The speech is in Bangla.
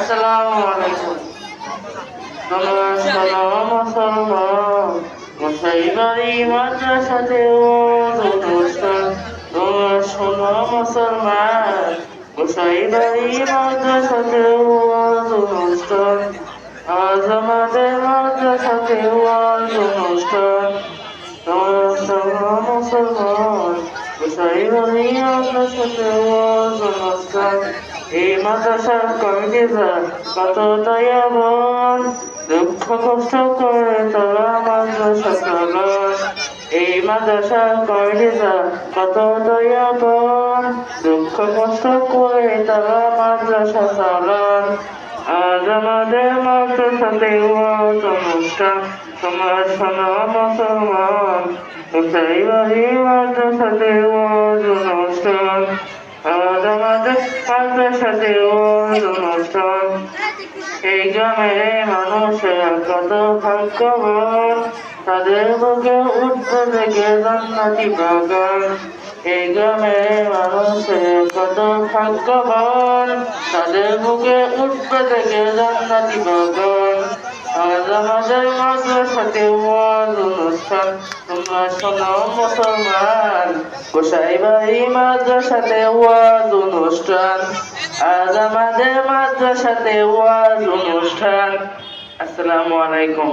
আসসালামু আলাইকুম। তোমরা শোনো মুসলমান, গোসাই বাড়ি মাদ্রাসাতে ওয়াজ অনুষ্ঠান। তোমরা শোনো মুসলমান, গোসাই বাড়ি মাদ্রাসাতে ওয়াজ অনুষ্ঠান। আজ আমাদের মাদ্রাসাতে ওয়াজ অনুষ্ঠান। তোমরা শোনো মুসলমান, গোসাই বাড়ি মাদ্রাসাতে ওয়াজ অনুষ্ঠান। এই মাদ্রাসার কমিটিরা কত দয়াবান, দুঃখ কষ্ট করে তারা মাদ্রাসা চালান। এই মাদ্রাসার কমিটিরা কত দয়াবান, দুঃখ কষ্ট করে তারা মাদ্রাসা চালান। আজ আমাদের মাদ্রাসাতে ওয়াজ অনুষ্ঠান। তোমরা শোনো মুসলমান, গোসাই বাড়ি মাদ্রাসাতে ওয়াজ অনুষ্ঠান। আজ আমাদের মাদ্রাসাতে ওয়াজ অনুষ্ঠান। এই গ্রামের মানুষেরা কত ভাগ্যবান, তাদের বুকে উঠতে থেকে জান্নাতি বাগান। এই গ্রামের মানুষেরা কত ভাগ্যবান, তাদের বুকে উঠতে থেকে জান্নাতি বাগান। আজ আমাদের মাদ্রাসাতে ওয়াজ অনুষ্ঠান। তোমরা শোনো মুসলমান, গোসাই বাড়ি মাদ্রাসাতে ওয়াজ অনুষ্ঠান। আজ আমাদের মাদ্রাসাতে ওয়াজ অনুষ্ঠান। আসসালামু আলাইকুম।